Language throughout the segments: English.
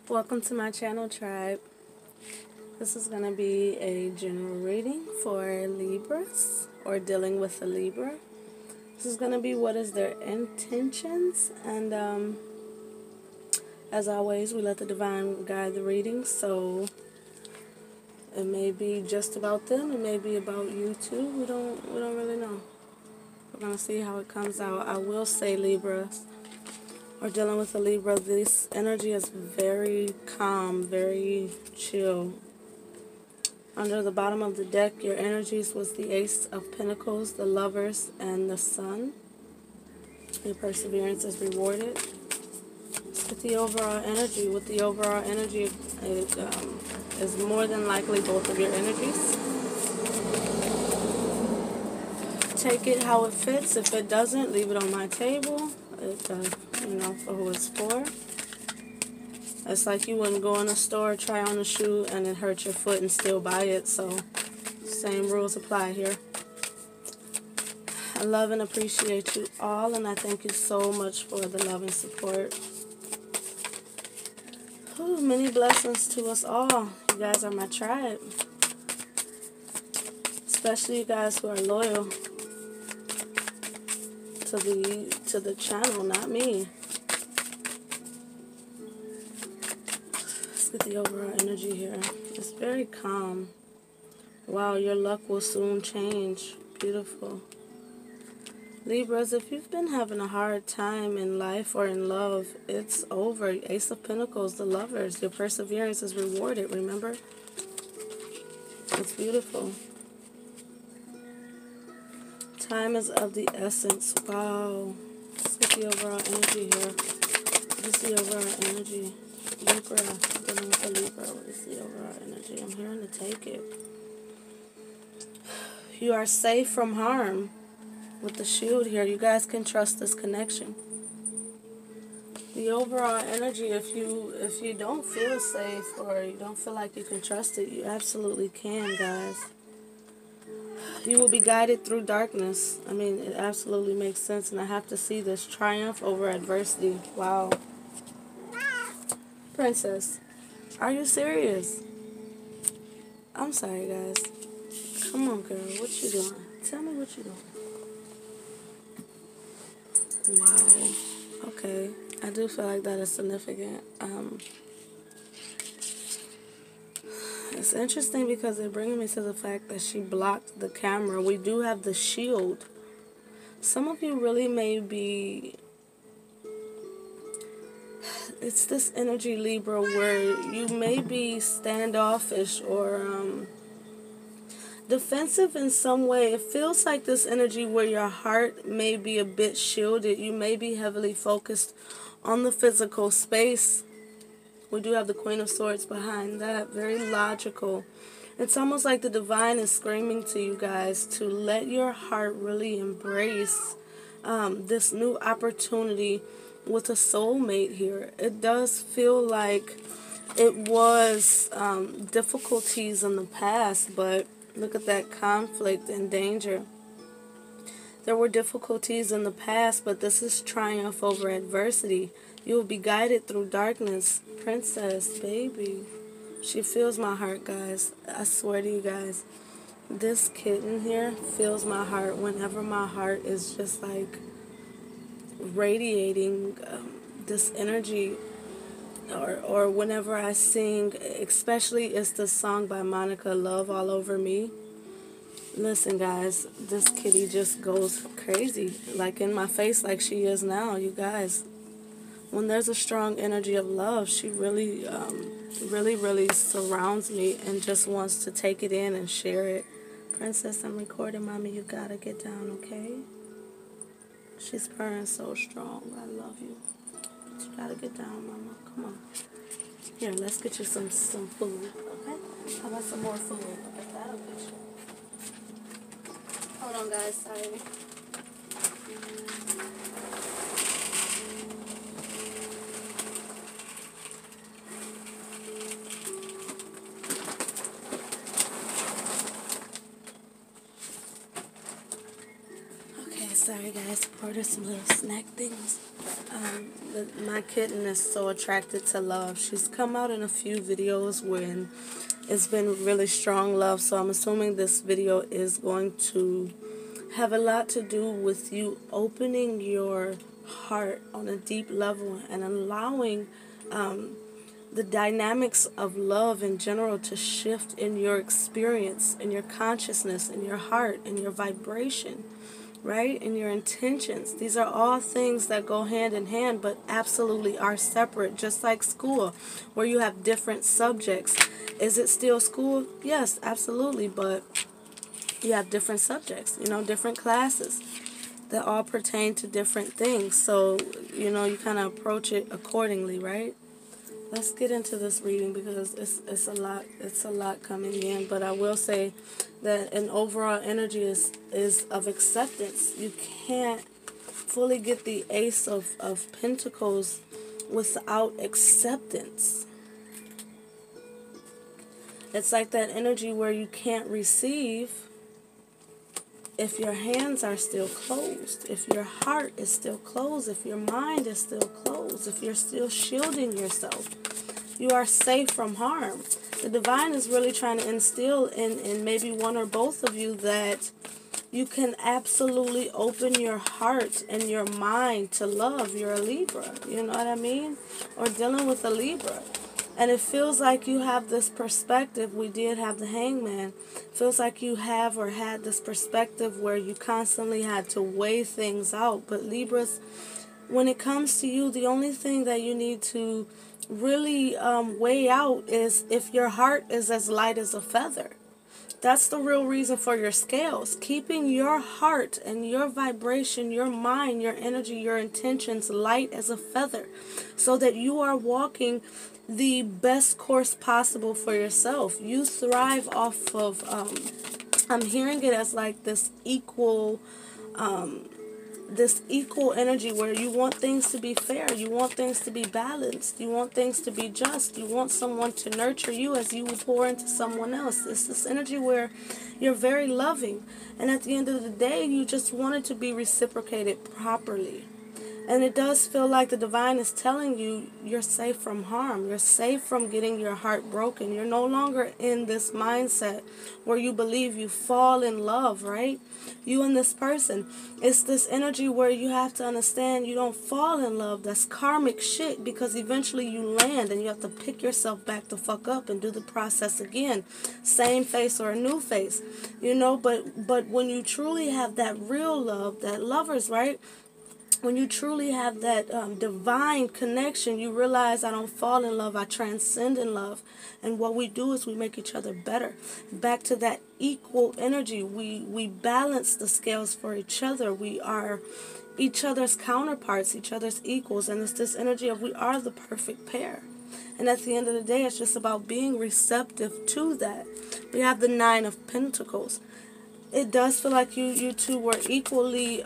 Welcome to my channel, Tribe. This is going to be a general reading for Libras or dealing with a Libra. This is going to be what is their intentions, and as always, we let the divine guide the reading, so it may be just about them, it may be about you too. We don't really know. We're going to see how it comes out. I will say, Libras, or dealing with a Libra, this energy is very calm, very chill. Under the bottom of the deck, your energies was the Ace of Pentacles, the Lovers, and the Sun. Your perseverance is rewarded. Let's get the overall energy. With the overall energy, it is more than likely both of your energies. Take it how it fits. If it doesn't, leave it on my table. For who it's for. It's like you wouldn't go in a store, try on a shoe, and it hurt your foot and still buy it. So, same rules apply here. I love and appreciate you all, and I thank you so much for the love and support. Ooh, many blessings to us all. You guys are my tribe. Especially you guys who are loyal to the channel, not me. Let's get the overall energy here. It's very calm. Wow, your luck will soon change. Beautiful. Libras, if you've been having a hard time in life or in love, it's over. Ace of Pentacles, the Lovers. Your perseverance is rewarded, remember? It's beautiful. Time is of the essence. Wow. Let's get the overall energy here. What is the overall energy? Libra. Dealing with a Libra. What is the overall energy? I'm hearing to take it. You are safe from harm. With the shield here, you guys can trust this connection. The overall energy, if you don't feel safe or you don't feel like you can trust it, you absolutely can, guys. You will be guided through darkness. I mean, it absolutely makes sense, and I have to see this triumph over adversity. Wow. Princess, are you serious? I'm sorry, guys. Come on, girl. What you doing? Tell me what you doing. Wow. Okay. I do feel like that is significant. It's interesting because they're bringing me to the fact that she blocked the camera. We do have the shield. Some of you really may be... It's this energy, Libra, where you may be standoffish or defensive in some way. It feels like this energy where your heart may be a bit shielded. You may be heavily focused on the physical space. We do have the Queen of Swords behind that. Very logical. It's almost like the divine is screaming to you guys to let your heart really embrace this new opportunity with a soulmate here. It does feel like it was difficulties in the past, but look at that conflict and danger. There were difficulties in the past, but this is triumph over adversity. You will be guided through darkness. Princess, baby. She feels my heart, guys. I swear to you guys. This kitten here feels my heart whenever my heart is just like radiating this energy. Or whenever I sing, especially it's the song by Monica, Love All Over Me. Listen, guys, this kitty just goes crazy, like in my face like she is now, you guys. When there's a strong energy of love, she really, really surrounds me and just wants to take it in and share it. Princess, I'm recording, mommy. You gotta get down, okay? She's purring so strong. I love you. But you gotta get down, mama. Come on. Here, let's get you some food, okay? How about some more food? Okay, that'll get you. Hold on, guys. Sorry. Okay, sorry, guys. Ordered some little snack things. My kitten is so attracted to love. She's come out in a few videos when it's been really strong love, so I'm assuming this video is going to have a lot to do with you opening your heart on a deep level and allowing the dynamics of love in general to shift in your experience, in your consciousness, in your heart, in your vibration, right? In your intentions. These are all things that go hand in hand but absolutely are separate, just like school, where you have different subjects. Is it still school? Yes, absolutely, but you have different subjects, different classes that all pertain to different things. So, you kind of approach it accordingly, right? Let's get into this reading because it's a lot coming in, but I will say that an overall energy is of acceptance. You can't fully get the Ace of Pentacles without acceptance. It's like that energy where you can't receive if your hands are still closed, if your heart is still closed, if your mind is still closed, if you're still shielding yourself. You are safe from harm. The divine is really trying to instill in maybe one or both of you that you can absolutely open your heart and your mind to love. You're a Libra, you know what I mean? Or dealing with a Libra. And it feels like you have this perspective. We did have the Hangman. Feels like you have or had this perspective where you constantly had to weigh things out. But Libras, when it comes to you, the only thing that you need to really weigh out is if your heart is as light as a feather. That's the real reason for your scales. Keeping your heart and your vibration, your mind, your energy, your intentions light as a feather so that you are walking the best course possible for yourself. You thrive off of, I'm hearing it as like this equal energy where you want things to be fair, you want things to be balanced, you want things to be just, you want someone to nurture you as you would pour into someone else. It's this energy where you're very loving, and at the end of the day you just want it to be reciprocated properly. And it does feel like the divine is telling you you're safe from harm. You're safe from getting your heart broken. You're no longer in this mindset where you believe you fall in love, right? You and this person. It's this energy where you have to understand you don't fall in love. That's karmic shit, because eventually you land and you have to pick yourself back the fuck up and do the process again. Same face or a new face. But when you truly have that real love, that lovers, right? When you truly have that divine connection, you realize I don't fall in love, I transcend in love. And what we do is we make each other better. Back to that equal energy. We balance the scales for each other. We are each other's counterparts, each other's equals. And it's this energy of we are the perfect pair. And at the end of the day, it's just about being receptive to that. We have the Nine of Pentacles. It does feel like you two were equally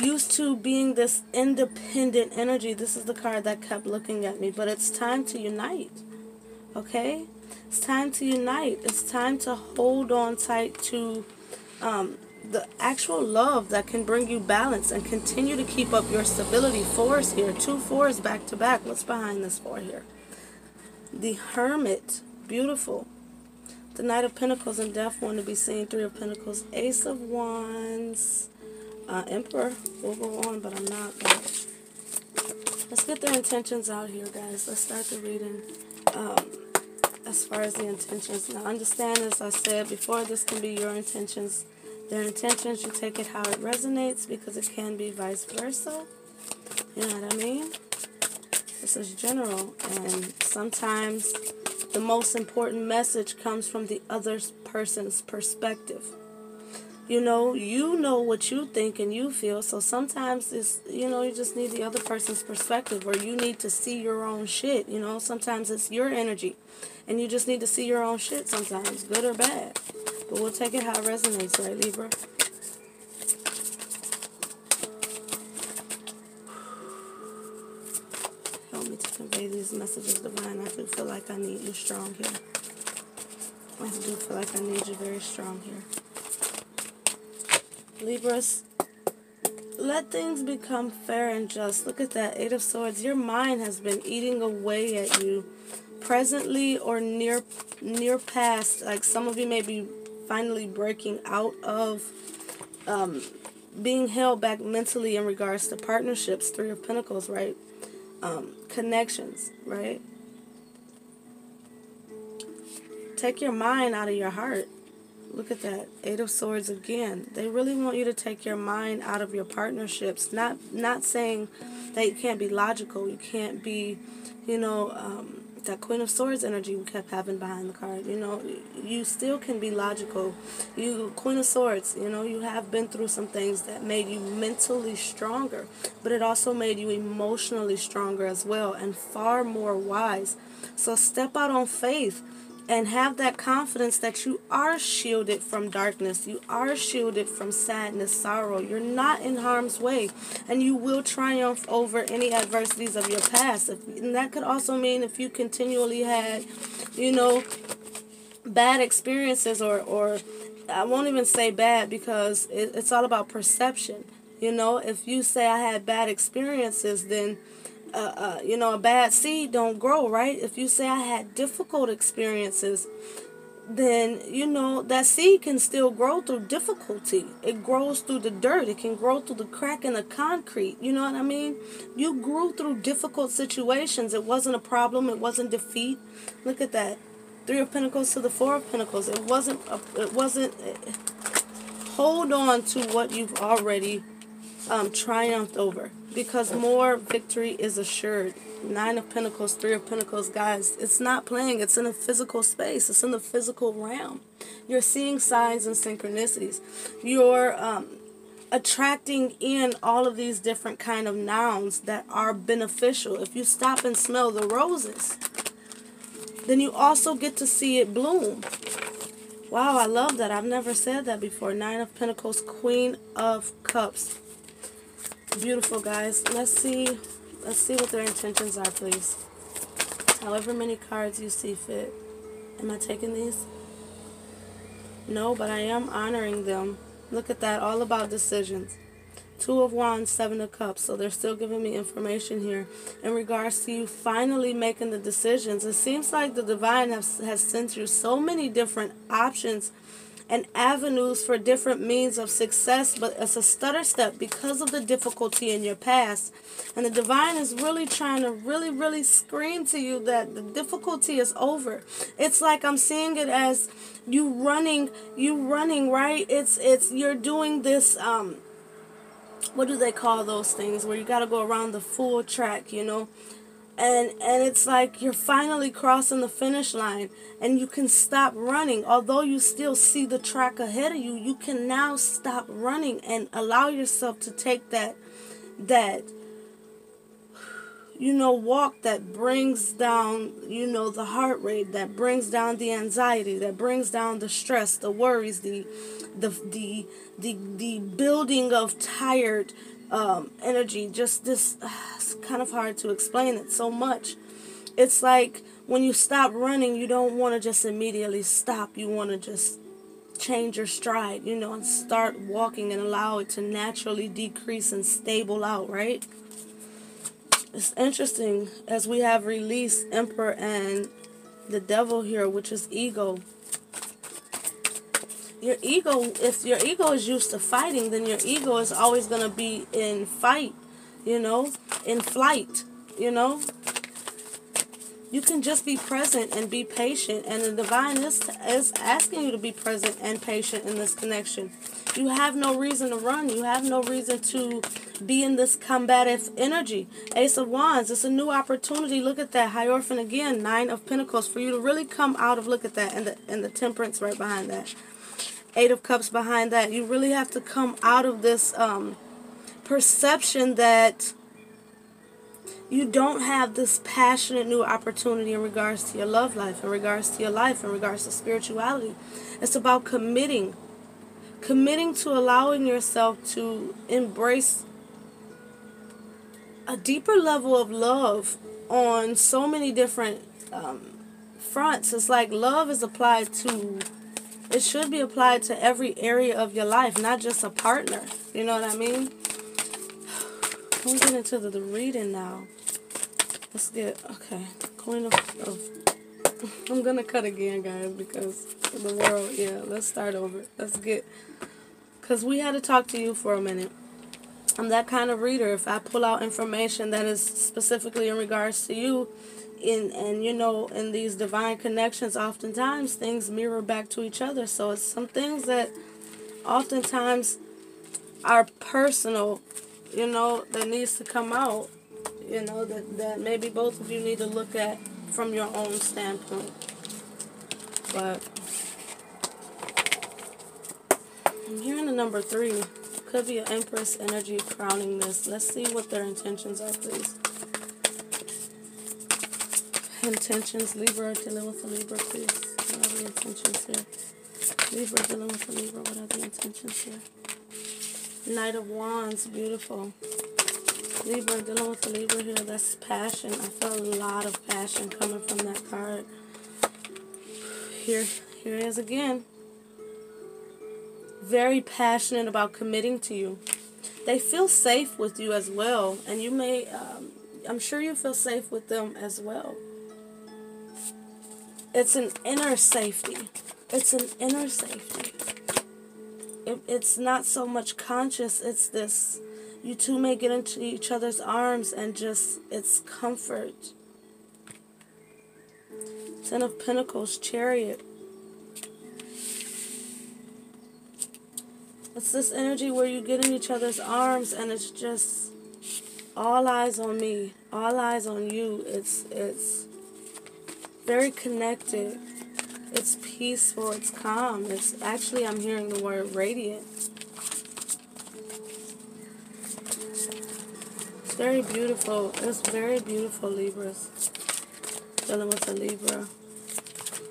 used to being this independent energy. This is the card that kept looking at me, but it's time to unite. Okay? It's time to unite. It's time to hold on tight to the actual love that can bring you balance and continue to keep up your stability. Fours here, 2 4s back to back. What's behind this 4 here? The Hermit, beautiful. The Knight of Pentacles and Death, one to be seen. 3 of Pentacles, Ace of Wands. Emperor will go on, but I'm not. But let's get their intentions out here, guys. Let's start the reading. As far as the intentions, now understand, as I said before, this can be your intentions. Their intentions, you take it how it resonates, because it can be vice versa. You know what I mean? This is general, and sometimes the most important message comes from the other person's perspective. You know what you think and you feel, so sometimes it's, you just need the other person's perspective, or you need to see your own shit, sometimes it's your energy, and you just need to see your own shit sometimes, good or bad, but we'll take it how it resonates, right, Libra? Help me to convey these messages, divine. I do feel like I need you strong here. I do feel like I need you very strong here. Libras, let things become fair and just. Look at that, Eight of Swords. Your mind has been eating away at you, presently or near past. Like some of you may be finally breaking out of being held back mentally in regards to partnerships. Three of Pentacles, right? Connections, right? Take your mind out of your heart. Look at that, Eight of Swords again. They really want you to take your mind out of your partnerships. Not saying that you can't be logical. You can't be, that Queen of Swords energy we kept having behind the card. You still can be logical. You, Queen of Swords, you have been through some things that made you mentally stronger, but it also made you emotionally stronger as well, and far more wise. So step out on faith and have that confidence that you are shielded from darkness. You are shielded from sadness, sorrow. You're not in harm's way. And you will triumph over any adversities of your past. And that could also mean if you continually had, bad experiences, or I won't even say bad, because it's all about perception. If you say I had bad experiences, then a bad seed don't grow, right? If you say I had difficult experiences, then, that seed can still grow through difficulty. It grows through the dirt. It can grow through the crack in the concrete. You know what I mean? You grew through difficult situations. It wasn't a problem. It wasn't defeat. Look at that. Three of Pentacles to the Four of Pentacles. It wasn't. Hold on to what you've already triumphed over, because more victory is assured. Nine of Pentacles, Three of Pentacles, guys, it's not playing. It's in a physical space. It's in the physical realm. You're seeing signs and synchronicities. You're attracting in all of these different kind of nouns that are beneficial. If you stop and smell the roses, then you also get to see it bloom. Wow, I love that. I've never said that before. Nine of Pentacles, Queen of Cups. Beautiful, guys. Let's see what their intentions are, please. However many cards you see fit. Am I taking these? No, but I am honoring them. Look at that. All about decisions. Two of Wands, Seven of Cups. So they're still giving me information here in regards to you finally making the decisions. It seems like the divine has sent you so many different options and avenues for different means of success, but it's a stutter step because of the difficulty in your past. And the divine is really trying to really scream to you that the difficulty is over. It's like I'm seeing it as you running, right? It's you're doing this what do they call those things where you got to go around the full track, And it's like you're finally crossing the finish line and you can stop running. Although you still see the track ahead of you, you can now stop running and allow yourself to take that walk that brings down, the heart rate, that brings down the anxiety, that brings down the stress, the worries, the building of tired energy. Just this, it's kind of hard to explain it so much. It's like when you stop running, you don't want to just immediately stop. You want to just change your stride, and start walking and allow it to naturally decrease and stable out, right? It's interesting as we have released Emperor and the Devil here, which is ego. Your ego, if your ego is used to fighting, then your ego is always going to be in fight, in flight, You can just be present and be patient, and the divine is asking you to be present and patient in this connection. You have no reason to run. You have no reason to be in this combative energy. Ace of Wands, it's a new opportunity. Look at that. Hierophant again, Nine of Pentacles, for you to really come out of, look at that, and the Temperance right behind that. Eight of Cups behind that. You really have to come out of this perception that you don't have this passionate new opportunity in regards to your love life, in regards to your life, in regards to spirituality. It's about committing to allowing yourself to embrace a deeper level of love on so many different fronts. It's like love is applied to, it should be applied to every area of your life, not just a partner. You know what I mean? We'll get into the reading now. Let's get, okay, Queen of I'm going to cut again, guys, because the world, yeah, let's start over. Let's get, because we had to talk to you for a minute. I'm that kind of reader. If I pull out information that is specifically in regards to you, and you know, in these divine connections, oftentimes things mirror back to each other. So it's some things that oftentimes are personal, you know, that needs to come out, you know, that maybe both of you need to look at from your own standpoint. But I'm hearing the number 3. Could be an Empress energy crowning this. Let's see what their intentions are, please. Intentions, Libra, dealing with the Libra, please. What are the intentions here? Libra, dealing with the Libra, what are the intentions here? Knight of Wands, beautiful. Libra, dealing with the Libra here, that's passion. I felt a lot of passion coming from that card. Here it is again. Very passionate about committing to you. They feel safe with you as well, and you may, I'm sure you feel safe with them as well. It's an inner safety. It's an inner safety. It's not so much conscious, it's this, you two may get into each other's arms and just, it's comfort. 10 of Pentacles, Chariot. It's this energy where you get in each other's arms and it's just all eyes on me, all eyes on you. It's very connected. It's peaceful. It's calm. It's actually, I'm hearing the word radiant. It's very beautiful. It's very beautiful, Libras. Dealing with the Libra.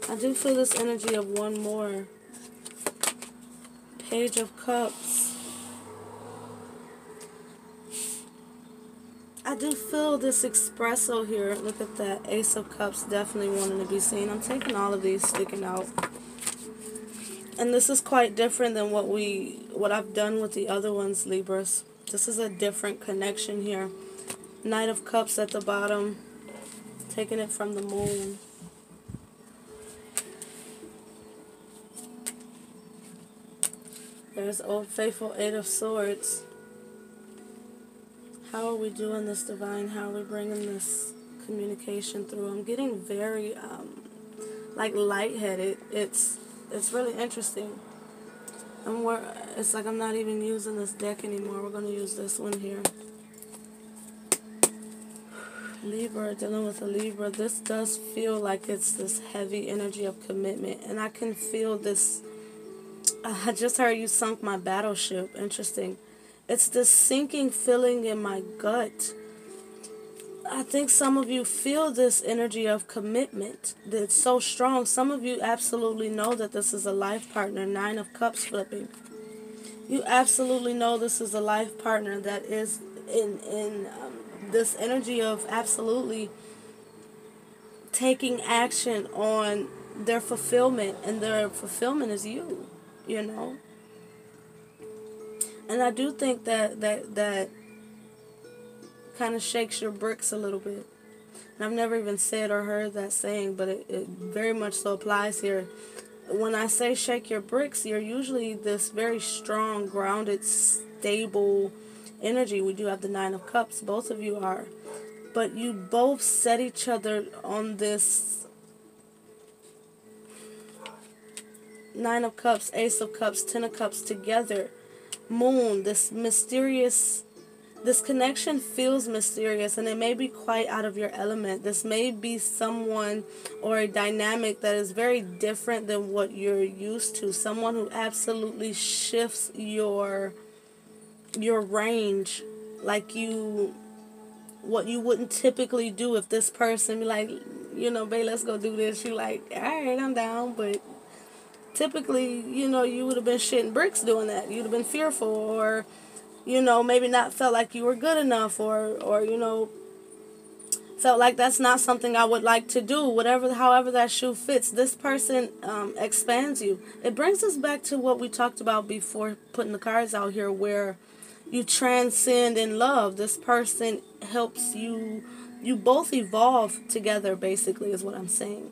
I do feel this energy of one more. Page of Cups. I do feel this espresso here. Look at that. Ace of Cups definitely wanting to be seen. I'm taking all of these sticking out. And this is quite different than what I've done with the other ones, Libras. This is a different connection here. Knight of Cups at the bottom. Taking it from the Moon. There's Old Faithful, 8 of Swords. How are we doing this, Divine? How are we bringing this communication through? I'm getting very, like, lightheaded. It's really interesting. It's like I'm not even using this deck anymore. We're going to use this one here. Libra, dealing with a Libra. This does feel like it's this heavy energy of commitment. And I can feel this. I just heard you sunk my battleship. Interesting. It's this sinking feeling in my gut. I think some of you feel this energy of commitment that's so strong. Some of you absolutely know that this is a life partner. 9 of Cups flipping. You absolutely know this is a life partner that is in this energy of absolutely taking action on their fulfillment, and their fulfillment is you. You know, and I do think that kind of shakes your bricks a little bit. And I've never even said or heard that saying, but it very much so applies here. When I say shake your bricks, you're usually this very strong, grounded, stable energy. We do have the 9 of Cups. Both of you are. But you both set each other on this 9 of Cups, Ace of Cups, 10 of Cups together. Moon, this mysterious, this connection feels mysterious, and it may be quite out of your element. This may be someone or a dynamic that is very different than what you're used to. Someone who absolutely shifts your range, like what you wouldn't typically do. If this person be like, you know, babe, let's go do this, you're like, alright, I'm down, but typically, you know, you would have been shitting bricks doing that. You'd have been fearful, or, you know, maybe not felt like you were good enough, or you know, felt like that's not something I would like to do. However that shoe fits. This person expands you. It brings us back to what we talked about before putting the cards out here, where You transcend in love. This person helps you. You both evolve together, basically, is what I'm saying.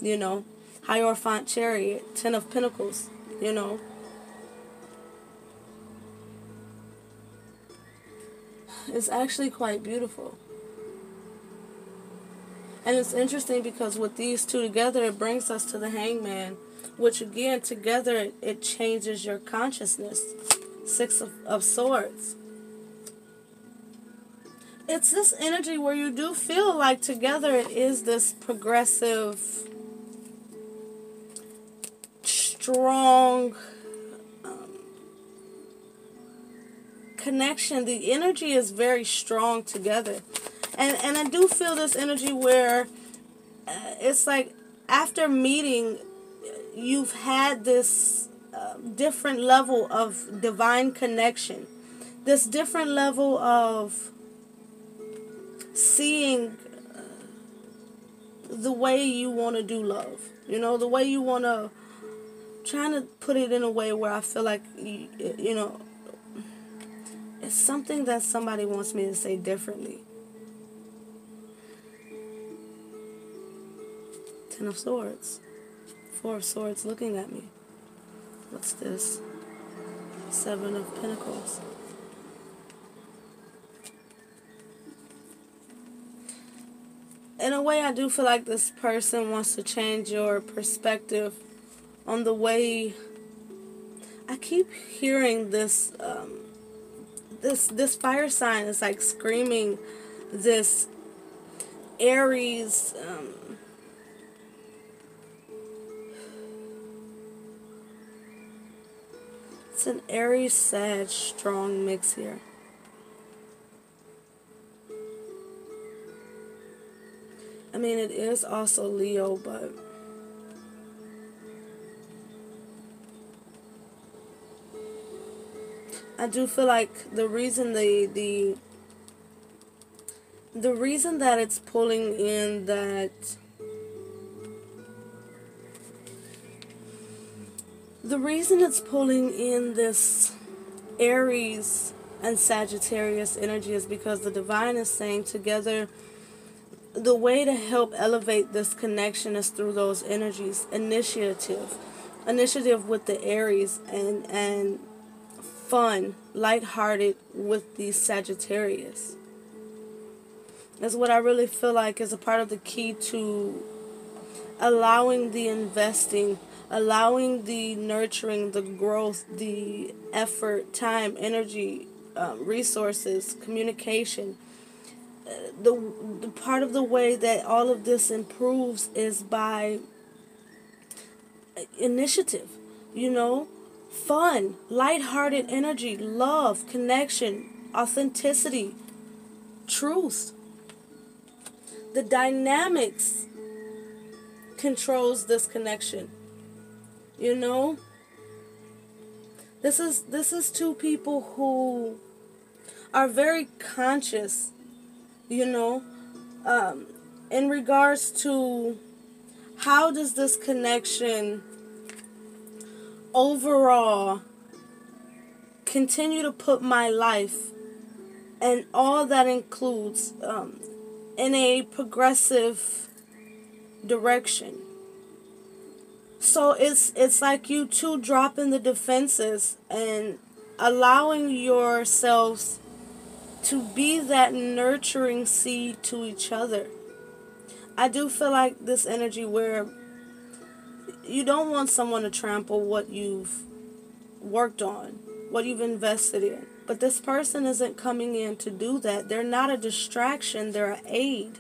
You know, Hierophant Chariot, Ten of Pentacles, you know. It's actually quite beautiful. And it's interesting because with these two together, it brings us to the Hangman, which again, together, it changes your consciousness. Six of Swords. It's this energy where you do feel like together it is this progressive, strong connection. The energy is very strong together. And I do feel this energy where it's like after meeting, you've had this different level of divine connection. This different level of seeing the way you want to do love. You know, the way you want to, trying to put it in a way where I feel like, you know, it's something that somebody wants me to say differently. Ten of Swords. Four of Swords looking at me. What's this? Seven of Pentacles. In a way, I do feel like this person wants to change your perspective on the way. I keep hearing this this fire sign is like screaming this Aries it's an Aries Sag strong mix here. I mean, it is also Leo, but I do feel like the reason the reason that it's pulling in that the reason it's pulling in this Aries and Sagittarius energy is because the divine is saying together the way to help elevate this connection is through those energies. Initiative with the Aries, and fun, lighthearted with the Sagittarius. That's what I really feel like is a part of the key to allowing the investing, allowing the nurturing, the growth, the effort, time, energy, resources, communication. The part of the way that all of this improves is by initiative, you know, fun, lighthearted energy, love, connection, authenticity, truth. The dynamics controls this connection. You know, this is two people who are very conscious, you know, in regards to how does this connection overall continue to put my life and all that includes in a progressive direction. So it's like you two dropping the defenses and allowing yourselves to be that nurturing seed to each other. I do feel like this energy where you don't want someone to trample what you've worked on, what you've invested in. But this person isn't coming in to do that. They're not a distraction, they're an aid.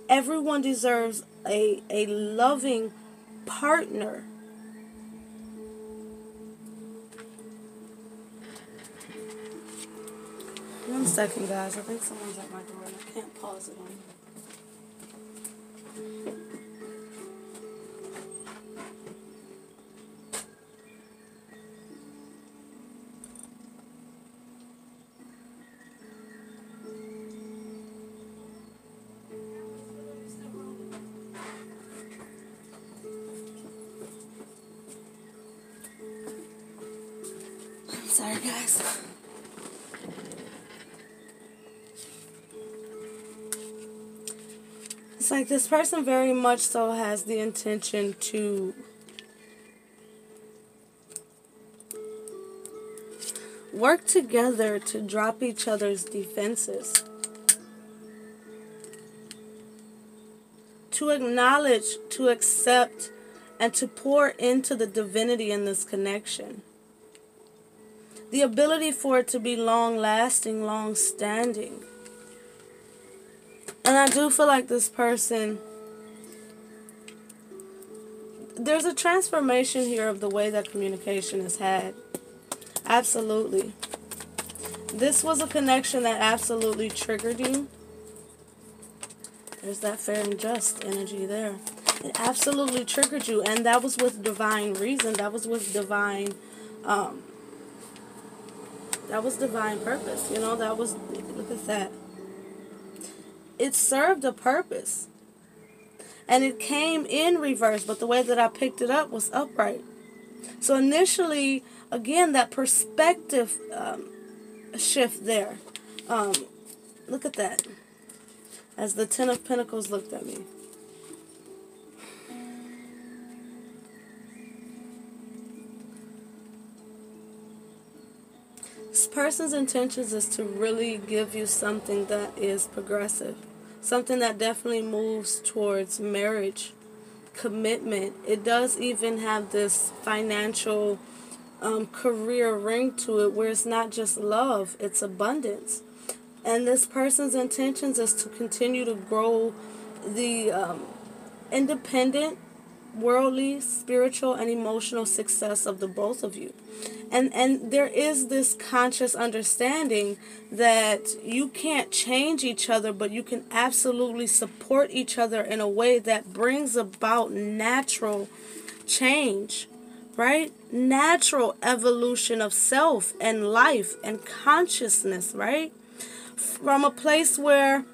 Everyone deserves a loving partner. One second, guys. I think someone's at my door and I can't pause it on you. Sorry, guys. It's like this person very much so has the intention to work together to drop each other's defenses. To acknowledge, to accept, and to pour into the divinity in this connection. The ability for it to be long-lasting, long-standing. And I do feel like this person, there's a transformation here of the way that communication is had. Absolutely. This was a connection that absolutely triggered you. There's that fair and just energy there. It absolutely triggered you, and that was with divine reason. That was with divine, purpose. You know, that was, look at that. It served a purpose. And it came in reverse, but the way that I picked it up was upright. So initially, again, that perspective shift there. Look at that. As the Ten of Pentacles looked at me. This person's intentions is to really give you something that is progressive. Something that definitely moves towards marriage, commitment. It does even have this financial career ring to it where it's not just love, it's abundance. And this person's intentions is to continue to grow the independent, worldly, spiritual, and emotional success of the both of you. And there is this conscious understanding that you can't change each other, but you can absolutely support each other in a way that brings about natural change, right? Natural evolution of self and life and consciousness, right? From a place where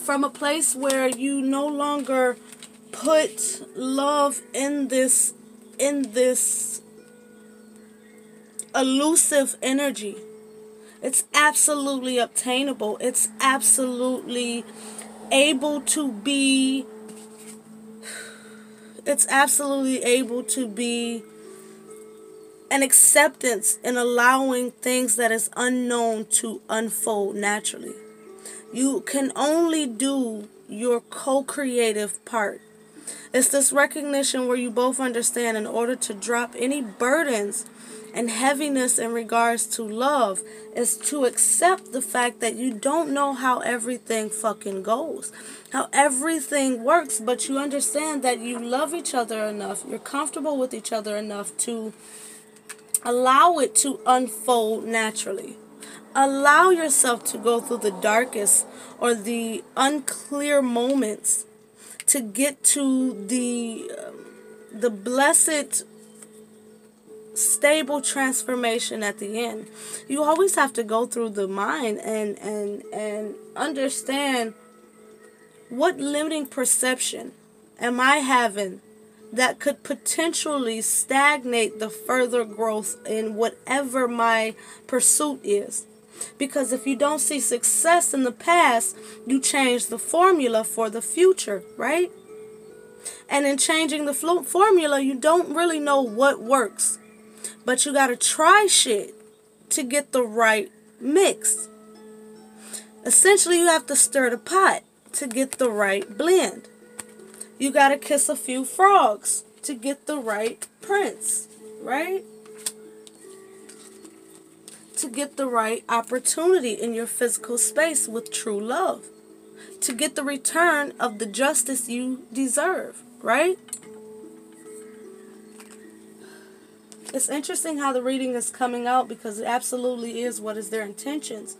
you no longer put love in this elusive energy. It's absolutely obtainable. It's absolutely able to be an acceptance in allowing things that is unknown to unfold naturally. You can only do your co-creative part. It's this recognition where you both understand in order to drop any burdens and heaviness in regards to love is to accept the fact that you don't know how everything fucking goes, how everything works, but you understand that you love each other enough, you're comfortable with each other enough to allow it to unfold naturally. Allow yourself to go through the darkest or the unclear moments to get to the blessed, stable transformation at the end. You always have to go through the mind and understand what limiting perception am I having that could potentially stagnate the further growth in whatever my pursuit is. Because if you don't see success in the past, you change the formula for the future, right? And in changing the formula, you don't really know what works. But you gotta try shit to get the right mix. Essentially, you have to stir the pot to get the right blend. You gotta kiss a few frogs to get the right prince, right? To get the right opportunity in your physical space with true love. To get the return of the justice you deserve, right? It's interesting how the reading is coming out because it absolutely is what is their intentions.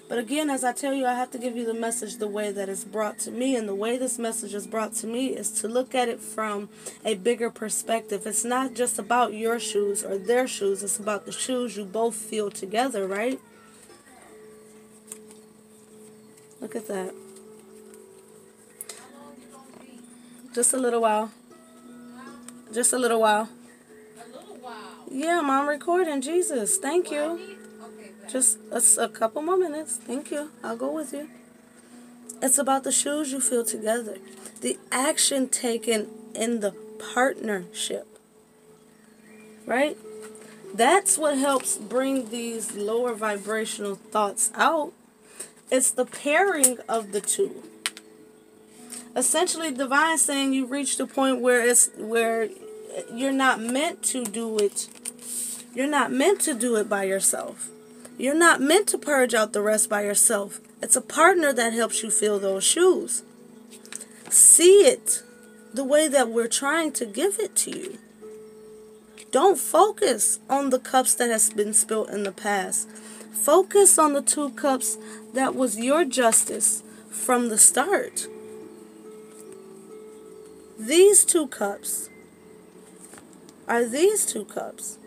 But again, as I tell you, I have to give you the message the way that it's brought to me. And the way this message is brought to me is to look at it from a bigger perspective. It's not just about your shoes or their shoes. It's about the shoes you both feel together, right? Look at that. Just a little while. Just a little while. Yeah, I'm recording. Jesus, thank you. Just a couple more minutes. Thank you. I'll go with you. It's about the shoes you feel together. The action taken in the partnership. Right? That's what helps bring these lower vibrational thoughts out. It's the pairing of the two. Essentially, divine saying you reached a point where you're not meant to do it. You're not meant to do it by yourself. You're not meant to purge out the rest by yourself. It's a partner that helps you fill those shoes. See it the way that we're trying to give it to you. Don't focus on the cups that has been spilled in the past. Focus on the 2 cups that was your justice from the start. These 2 cups are these 2 cups.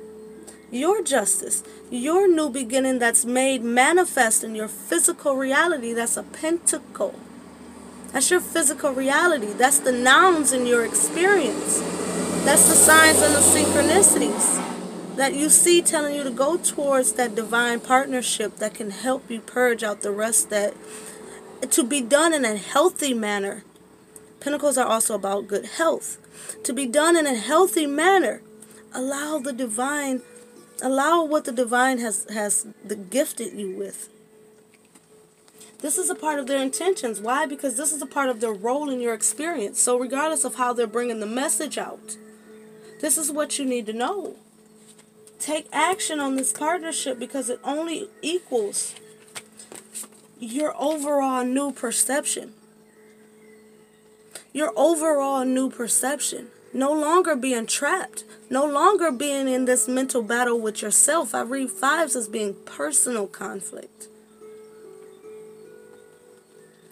Your justice, your new beginning that's made manifest in your physical reality. That's a pentacle. That's your physical reality. That's the nouns in your experience. That's the signs and the synchronicities that you see telling you to go towards that divine partnership that can help you purge out the rest, that to be done in a healthy manner. Pentacles are also about good health. To be done in a healthy manner. Allow what the divine has gifted you with. This is a part of their intentions. Why? Because this is a part of their role in your experience. So regardless of how they're bringing the message out, this is what you need to know. Take action on this partnership because it only equals your overall new perception. Your overall new perception. No longer being trapped. No longer being in this mental battle with yourself. I read 5s as being personal conflict.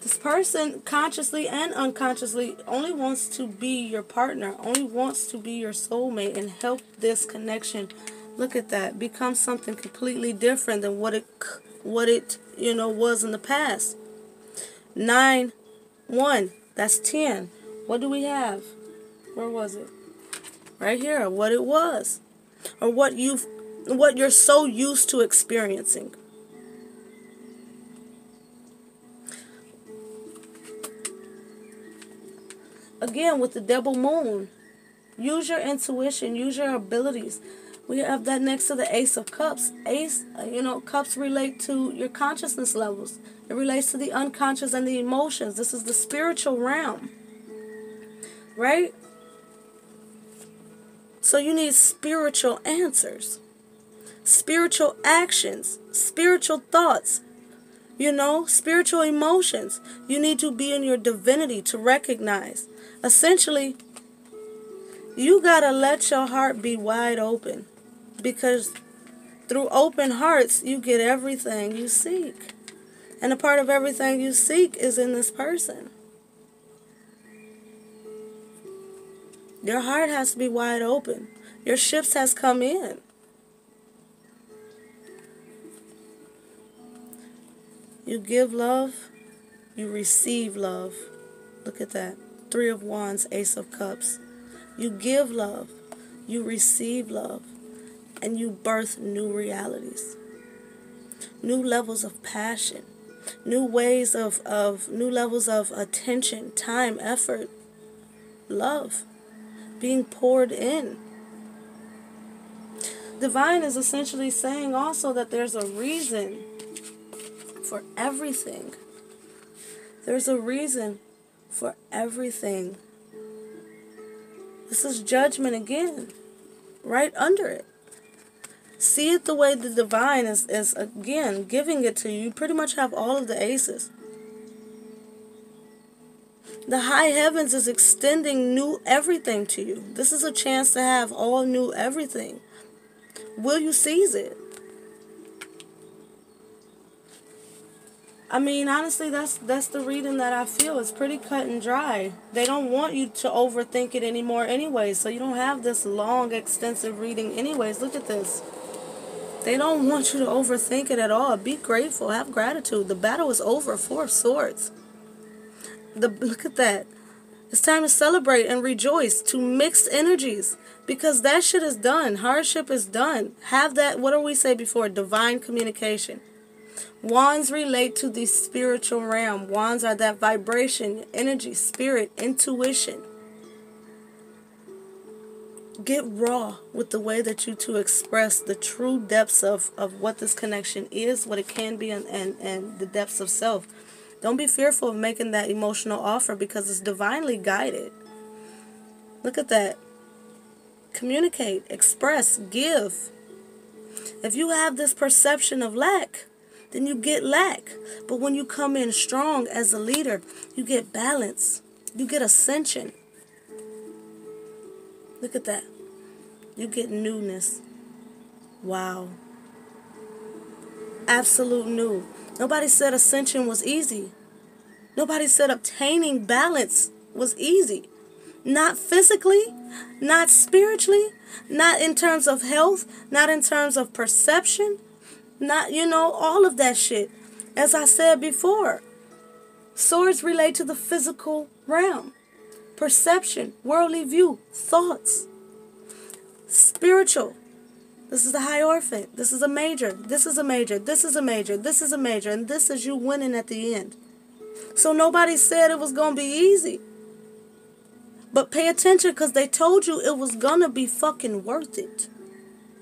This person, consciously and unconsciously, only wants to be your partner. Only wants to be your soulmate and help this connection. Look at that. Become something completely different than what it was in the past. 9, 1. That's 10. What do we have? Where was it? Right here. What it was. Or what you're so used to experiencing. Again, with the double moon, use your intuition, use your abilities. We have that next to the Ace of Cups. Cups relate to your consciousness levels. It relates to the unconscious and the emotions. This is the spiritual realm. Right? So you need spiritual answers, spiritual actions, spiritual thoughts, spiritual emotions. You need to be in your divinity to recognize. Essentially, you got to let your heart be wide open, because through open hearts, you get everything you seek. And a part of everything you seek is in this person. Your heart has to be wide open. Your ships has come in. You give love, you receive love. Look at that. 3 of Wands, Ace of Cups. You give love, you receive love, and you birth new realities. New levels of passion. New ways new levels of attention, time, effort, love being poured in. Divine is essentially saying also that there's a reason for everything. There's a reason for everything. This is judgment again, right under it. See it the way the divine is again giving it to you. You pretty much have all of the aces. The high heavens is extending new everything to you. This is a chance to have all new everything. Will you seize it? I mean, honestly, that's the reading that I feel. It's pretty cut and dry. They don't want you to overthink it anymore anyway, so you don't have this long, extensive reading anyways. Look at this. They don't want you to overthink it at all. Be grateful. Have gratitude. The battle is over. 4 of Swords. Look at that. It's time to celebrate and rejoice, to mixed energies, because that shit is done. Hardship is done. Have that, what do we say before? Divine communication. Wands relate to the spiritual realm. Wands are that vibration, energy, spirit, intuition. Get raw with the way that you two express the true depths of what this connection is, what it can be, and the depths of self. Don't be fearful of making that emotional offer because it's divinely guided. Look at that. Communicate, express, give. If you have this perception of lack, then you get lack. But when you come in strong as a leader, you get balance. You get ascension. Look at that. You get newness. Wow. Absolute new. Nobody said ascension was easy. Nobody said obtaining balance was easy. Not physically, not spiritually, not in terms of health, not in terms of perception, not, all of that shit. As I said before, swords relate to the physical realm. Perception, worldly view, thoughts. Spiritual. This is the Hierophant. This is a major. This is a major. This is a major. This is a major. And this is you winning at the end. So nobody said it was going to be easy. But pay attention because they told you it was going to be fucking worth it.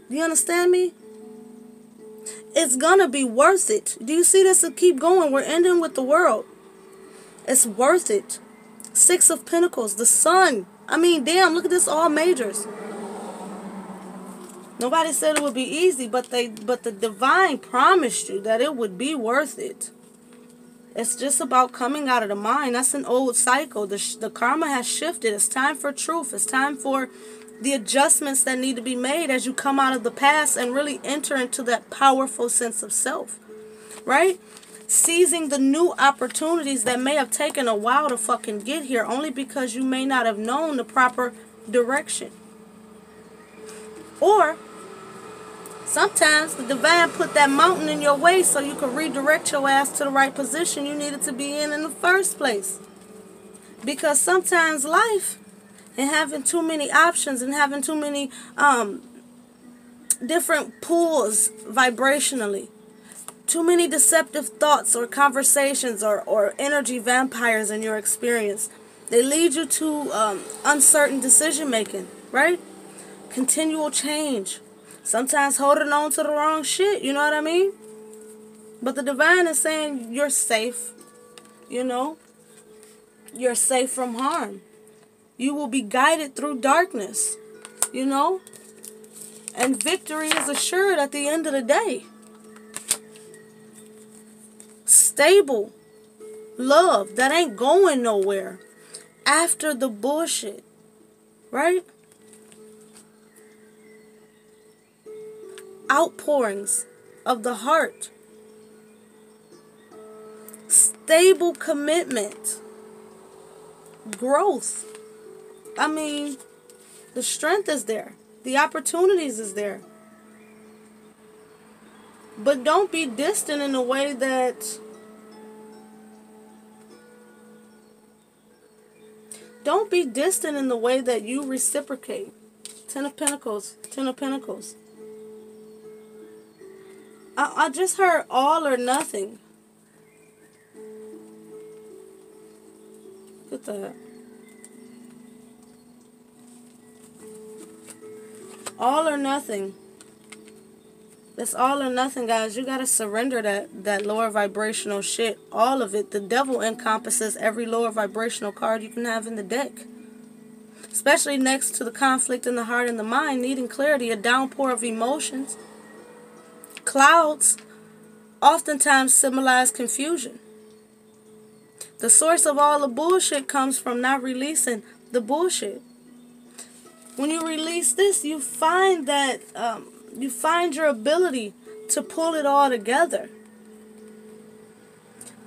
Do you understand me? It's going to be worth it. Do you see this? Keep going. We're ending with the world. It's worth it. Six of Pentacles. The Sun. I mean, damn, look at this. All majors. Nobody said it would be easy, but the divine promised you that it would be worth it. It's just about coming out of the mind. That's an old cycle. The karma has shifted. It's time for truth. It's time for the adjustments that need to be made as you come out of the past and really enter into that powerful sense of self. Right? Seizing the new opportunities that may have taken a while to fucking get here only because you may not have known the proper direction. Or sometimes the divine put that mountain in your way so you could redirect your ass to the right position you needed to be in the first place. Because sometimes life and having too many options and having too many different pulls vibrationally, too many deceptive thoughts or conversations or energy vampires in your experience, they lead you to uncertain decision making, right? Continual change. Sometimes holding on to the wrong shit, you know what I mean? But the divine is saying you're safe, You're safe from harm. You will be guided through darkness, And victory is assured at the end of the day. Stable love that ain't going nowhere after the bullshit, right? Outpourings of the heart. Stable commitment. Growth. I mean, the strength is there. The opportunities is there. But don't be distant in a way that... Don't be distant in the way that you reciprocate. Ten of Pentacles. Ten of Pentacles. I just heard all or nothing. Look at that. All or nothing. It's all or nothing, guys. You gotta surrender that lower vibrational shit. All of it. The devil encompasses every lower vibrational card you can have in the deck. Especially next to the conflict in the heart and the mind, needing clarity, a downpour of emotions. Clouds oftentimes symbolize confusion. The source of all the bullshit comes from not releasing the bullshit. When you release this, you find that you find your ability to pull it all together,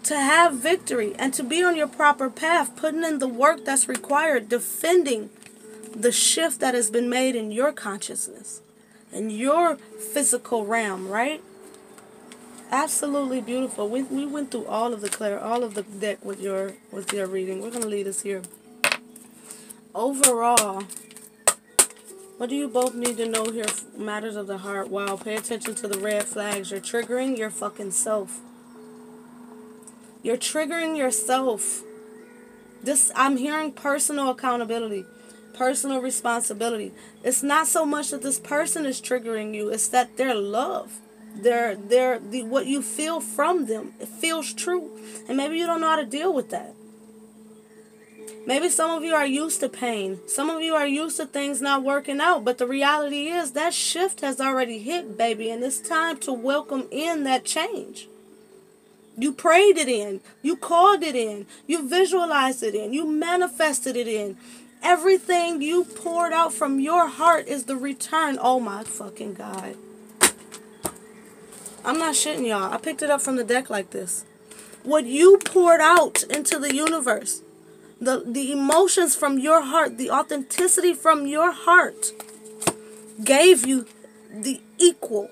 to have victory, and to be on your proper path, putting in the work that's required, defending the shift that has been made in your consciousness, in your physical realm, right? Absolutely beautiful. We went through all of the deck with your reading. We're gonna leave this here. Overall, What do you both need to know here? Matters of the heart. Wow, pay attention to the red flags. You're triggering your fucking self. You're triggering yourself. I'm hearing personal accountability, personal responsibility. It's not so much that this person is triggering you, it's that their love, what you feel from them, it feels true. And maybe you don't know how to deal with that. Maybe some of you are used to pain. Some of you are used to things not working out. But the reality is that shift has already hit, baby. And it's time to welcome in that change. You prayed it in. You called it in. You visualized it in. You manifested it in. Everything you poured out from your heart is the return. Oh my fucking God. I'm not shitting y'all. I picked it up from the deck like this. What you poured out into the universe, the emotions from your heart, the authenticity from your heart gave you the equal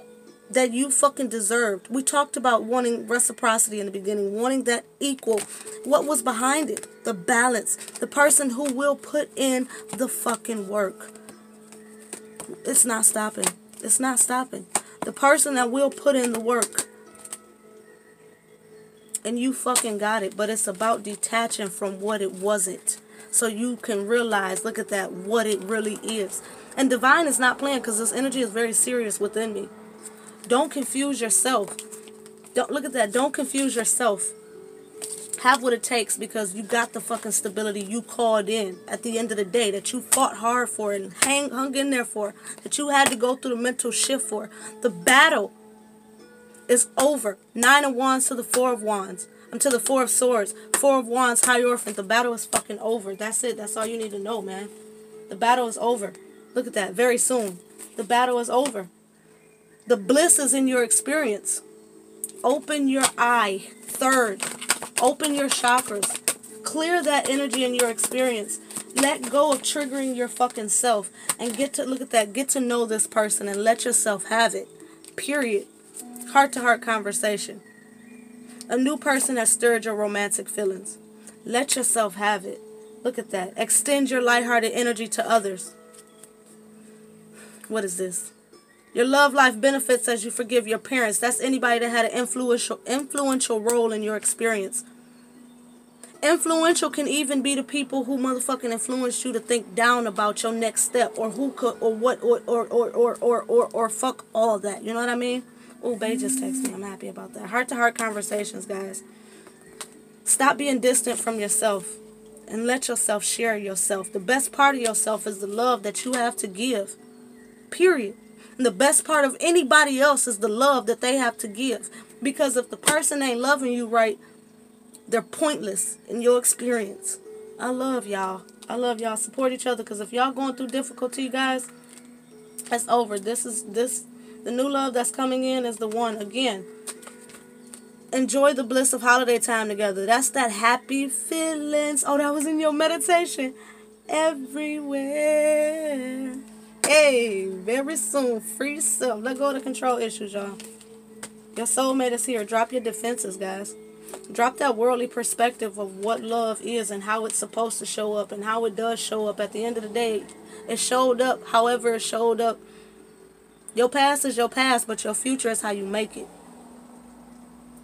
that you fucking deserved. We talked about wanting reciprocity in the beginning, wanting that equal. What was behind it? The balance. The person who will put in the fucking work. It's not stopping. It's not stopping. The person that will put in the work. And you fucking got it. But it's about detaching from what it wasn't. So you can realize, look at that, what it really is. And divine is not playing because this energy is very serious within me. Don't confuse yourself. Don't look at that. Don't confuse yourself. Have what it takes because you got the fucking stability you called in at the end of the day, that you fought hard for and hung in there for, that you had to go through the mental shift for. The battle is over. 9 of Wands to the 4 of Wands. To the 4 of Swords. 4 of Wands, Hierophant. The battle is fucking over. That's it. That's all you need to know, man. The battle is over. Look at that. Very soon. The battle is over. The bliss is in your experience. Open your eye. Third. Open your chakras. Clear that energy in your experience. Let go of triggering your fucking self. And get to, look at that, get to know this person and let yourself have it. Period. Heart-to-heart conversation. A new person has stirred your romantic feelings. Let yourself have it. Look at that. Extend your lighthearted energy to others. What is this? Your love life benefits as you forgive your parents. That's anybody that had an influential role in your experience. Influential can even be the people who motherfucking influenced you to think down about your next step, or who could, or what, or fuck all that. You know what I mean? Oh, Bae just texted me. I'm happy about that. Heart-to-heart conversations, guys. Stop being distant from yourself and let yourself share yourself. The best part of yourself is the love that you have to give. Period. And the best part of anybody else is the love that they have to give. Because if the person ain't loving you right, they're pointless in your experience. I love y'all. I love y'all. Support each other, because if y'all going through difficulty, guys, that's over. The new love that's coming in is the one. Again, enjoy the bliss of holiday time together. That's that happy feelings. Oh, that was in your meditation. Everywhere. Hey, very soon. Free yourself. Let go of the control issues, y'all. Your soulmate is here. Drop your defenses, guys. Drop that worldly perspective of what love is and how it's supposed to show up and how it does show up. At the end of the day, it showed up however it showed up. Your past is your past, but your future is how you make it.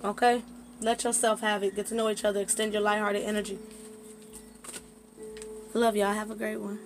Okay? Let yourself have it. Get to know each other. Extend your lighthearted energy. Love y'all. Have a great one.